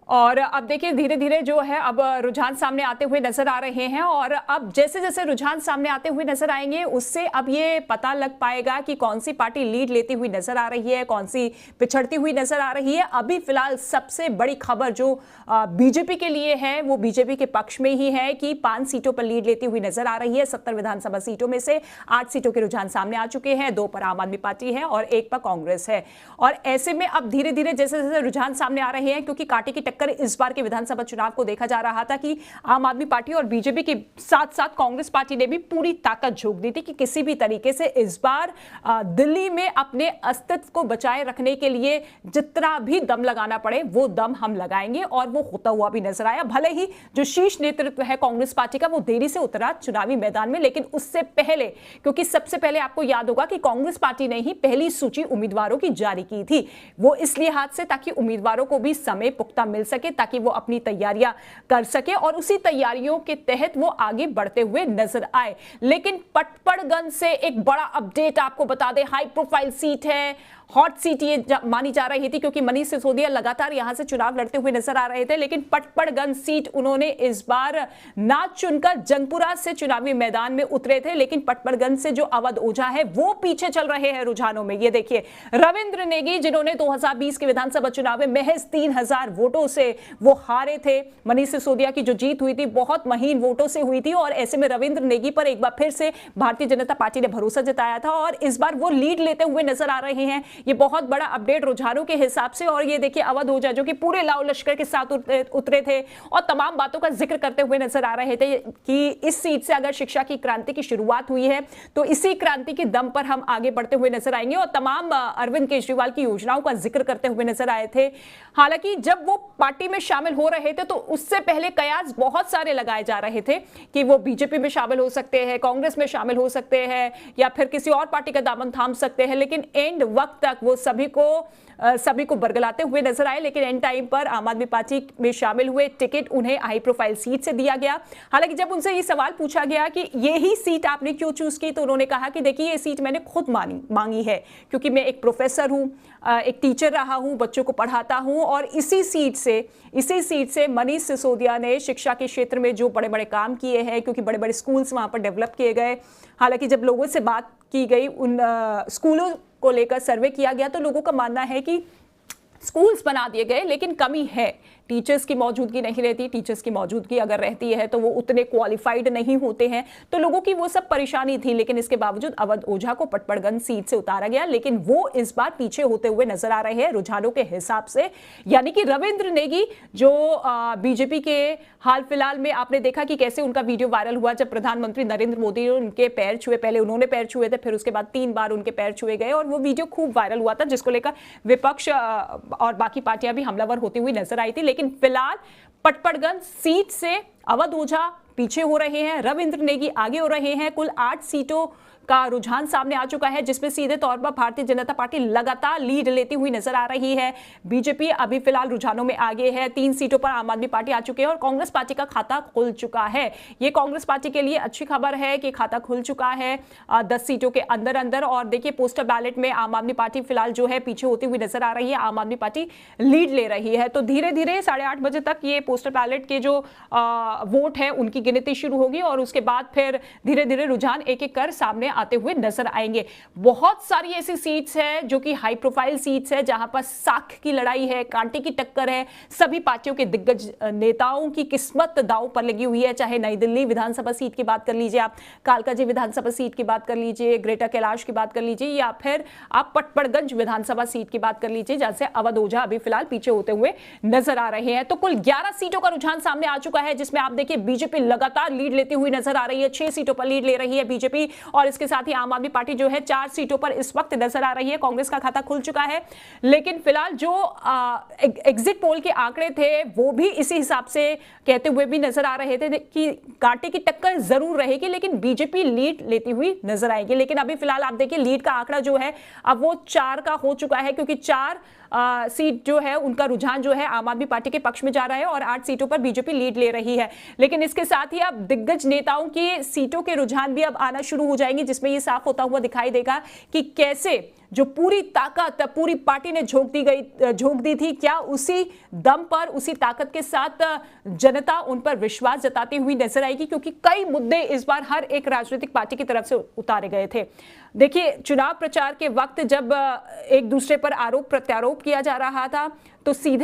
और अब देखिए धीरे धीरे जो है अब रुझान सामने आते हुए नजर आ रहे हैं और अब जैसे जैसे रुझान सामने आते हुए नजर आएंगे उससे अब ये पता लग पाएगा कि कौन सी पार्टी लीड लेती हुई नजर आ रही है, कौन सी पिछड़ती हुई नजर आ रही है। अभी फिलहाल सबसे बड़ी खबर जो बीजेपी के लिए है वो बीजेपी के पक्ष में ही है कि 5 सीटों पर लीड लेती हुई नजर आ रही है। 70 विधानसभा सीटों में से 8 सीटों के रुझान सामने आ चुके हैं, 2 पर आम आदमी पार्टी है और 1 पर कांग्रेस है। और ऐसे में अब धीरे धीरे जैसे जैसे रुझान सामने आ रहे हैं, क्योंकि कांटे की टक्कर इस बार के विधानसभा चुनाव को देखा जा रहा था कि आम आदमी पार्टी और बीजेपी के साथ साथ कांग्रेस पार्टी ने भी पूरी ताकत झोंक दी थी कि किसी भी तरीके से इस बार दिल्ली में अपने अस्तित्व को बचाए रखने के लिए जितना भी दम लगाना पड़े वो दम हम लगाएंगे, और वो होता हुआ भी नजर आया। भले ही जो शीर्ष नेतृत्व है कांग्रेस पार्टी का वो देरी से उतरा चुनावी मैदान में, लेकिन उससे पहले, क्योंकि सबसे पहले आपको याद होगा कि कांग्रेस पार्टी ने ही पहली सूची उम्मीदवारों की जारी की थी। वो इसलिए हाथ से ताकि उम्मीदवारों को भी समय पुख्ता मिल सके, ताकि वो अपनी तैयारियां कर सके और उसी तैयारियों के तहत वो आगे बढ़ते हुए नजर आए। लेकिन पटपड़गंज से एक बड़ा अपडेट आपको बता दें, हाई प्रोफाइल सीट है, हॉट सीट ये मानी जा रही थी क्योंकि मनीष सिसोदिया लगातार यहां से चुनाव लड़ते हुए नजर आ रहे थे, लेकिन पटपड़गंज सीट उन्होंने इस बार ना चुनकर जंगपुरा से चुनावी मैदान में उतरे थे। लेकिन पटपड़गंज से जो अवध ओझा है वो पीछे चल रहे हैं रुझानों में। ये देखिए रविंद्र नेगी जिन्होंने 2020 के विधानसभा चुनाव में महज 3000 वोटों से वो हारे थे। मनीष सिसोदिया की जो जीत हुई थी बहुत महीन वोटों से हुई थी और ऐसे में रविंद्र नेगी पर एक बार फिर से भारतीय जनता पार्टी ने भरोसा जताया था और इस बार वो लीड लेते हुए नजर आ रहे हैं। ये बहुत बड़ा अपडेट रुझानों के हिसाब से। और ये देखिए अवध ओझा जो कि पूरे लाव लश्कर के साथ उतरे थे और तमाम बातों का जिक्र करते हुए नजर आ रहे थे कि इस सीट से अगर शिक्षा की क्रांति की शुरुआत हुई है तो इसी क्रांति के दम पर हम आगे बढ़ते हुए नजर आएंगे, और तमाम अरविंद केजरीवाल की योजनाओं का जिक्र करते हुए नजर आए थे। हालांकि जब वो पार्टी में शामिल हो रहे थे तो उससे पहले कयास बहुत सारे लगाए जा रहे थे कि वो बीजेपी में शामिल हो सकते हैं, कांग्रेस में शामिल हो सकते हैं या फिर किसी और पार्टी का दामन थाम सकते हैं, लेकिन एंड वक्त तक वो सभी को बरगलाते हुए नजर आए। लेकिन एंड टाइम पर आम आदमी पार्टी में शामिल हुए, टिकट उन्हें हाई प्रोफाइल सीट से दिया गया। हालांकि जब उनसे ये सवाल पूछा गया कि यही सीट आपने क्यों चूज की, तो उन्होंने कहा कि देखिए ये सीट मैंने खुद मांगी है क्योंकि मैं एक प्रोफेसर हूं, एक टीचर रहा हूं, बच्चों को पढ़ाता हूं और इसी सीट से मनीष सिसोदिया ने शिक्षा के क्षेत्र में जो बड़े बड़े काम किए हैं, क्योंकि बड़े बड़े स्कूल्स वहां पर डेवलप किए गए। हालांकि जब लोगों से बात की गई, उन स्कूलों को लेकर सर्वे किया गया तो लोगों का मानना है कि स्कूल्स बना दिए गए लेकिन कमी है, टीचर्स की मौजूदगी नहीं रहती। टीचर्स की मौजूदगी अगर रहती है तो वो उतने क्वालिफाइड नहीं होते हैं, तो लोगों की वो सब परेशानी थी। लेकिन इसके बावजूद अवध ओझा को पटपड़गंज सीट से उतारा गया, लेकिन वो इस बार पीछे होते हुए नजर आ रहे हैं रुझानों के हिसाब से। यानी कि रविंद्र नेगी जो बीजेपी के हाल फिलहाल में आपने देखा कि कैसे उनका वीडियो वायरल हुआ जब प्रधानमंत्री नरेंद्र मोदी ने उनके पैर छुए, पहले उन्होंने पैर छुए थे, फिर उसके बाद 3 बार उनके पैर छुए गए और वो वीडियो खूब वायरल हुआ था, जिसको लेकर विपक्ष और बाकी पार्टियां भी हमलावर होती हुई नजर आई थी। लेकिन फिलहाल पटपड़गंज सीट से अवध ओझा पीछे हो रहे हैं, रविंद्र नेगी आगे हो रहे हैं। कुल 8 सीटों का रुझान सामने आ चुका है जिसमें सीधे तौर पर भारतीय जनता पार्टी लगातार लीड लेती हुई नजर आ रही है। बीजेपी अभी फिलहाल रुझानों में आगे है, 3 सीटों पर आम आदमी पार्टी आ चुकी है और कांग्रेस पार्टी का खाता खुल चुका है। ये कांग्रेस पार्टी के लिए अच्छी खबर है कि खाता खुल चुका है 10 सीटों के अंदर। और देखिए पोस्टल बैलेट में आम आदमी पार्टी फिलहाल जो है पीछे होती हुई नजर आ रही है, आम आदमी पार्टी लीड ले रही है। तो धीरे धीरे 8:30 बजे तक ये पोस्टल बैलेट के जो वोट है उनकी गिनती शुरू होगी और उसके बाद फिर धीरे धीरे रुझान एक एक कर सामने आते हुए नजर आएंगे। बहुत सारी ऐसी सीट्स है जो कि हाई प्रोफाइल सीट्स है जहां पर साख की लड़ाई है, कांटे की टक्कर है। सभी पार्टियों के दिग्गज नेताओं की किस्मत दांव पर लगी हुई है, चाहे नई दिल्ली विधानसभा सीट की बात कर लीजिए, आप कालकाजी विधानसभा सीट की बात कर लीजिए, ग्रेटर कैलाश की बात कर लीजिए, या फिर आप पटपड़गंज विधानसभा सीट की बात कर लीजिए जहां से अवध ओझा अभी फिलहाल पीछे होते हुए नजर आ रहे हैं। तो कुल 11 सीटों का रुझान सामने आ चुका है जिसमें आप देखिए बीजेपी लगातार लीड लेती हुई नजर आ रही है, 6 सीटों पर लीड ले रही है बीजेपी और इसके साथ ही आम आदमी पार्टी जो है 4 सीटों पर इस वक्त नजर आ रही है। कांग्रेस का खाता खुल चुका है, लेकिन फिलहाल जो एग्जिट पोल के आंकड़े थे वो भी इसी हिसाब से कहते हुए भी नजर आ रहे थे कि कांटे की टक्कर जरूर रहेगी लेकिन बीजेपी लीड लेती हुई नजर आएगी। लेकिन अभी फिलहाल आप देखिए लीड का आंकड़ा जो है अब वो 4 का हो चुका है, क्योंकि 4 सीट जो है उनका रुझान जो है आम आदमी पार्टी के पक्ष में जा रहा है और 8 सीटों पर बीजेपी लीड ले रही है। लेकिन इसके साथ ही अब दिग्गज नेताओं की सीटों के रुझान भी अब आना शुरू हो जाएंगे जिसमें ये साफ होता हुआ दिखाई देगा कि कैसे जो पूरी ताकत पूरी पार्टी ने झोंक दी थी, क्या उसी दम पर, उसी ताकत के साथ जनता उन पर विश्वास जताती हुई नजर आएगी? क्योंकि कई मुद्दे इस बार हर एक राजनीतिक पार्टी की तरफ से उतारे गए थे। देखिए, चुनाव प्रचार के वक्त जब एक दूसरे पर आरोप प्रत्यारोप किया जा रहा था तो सीधे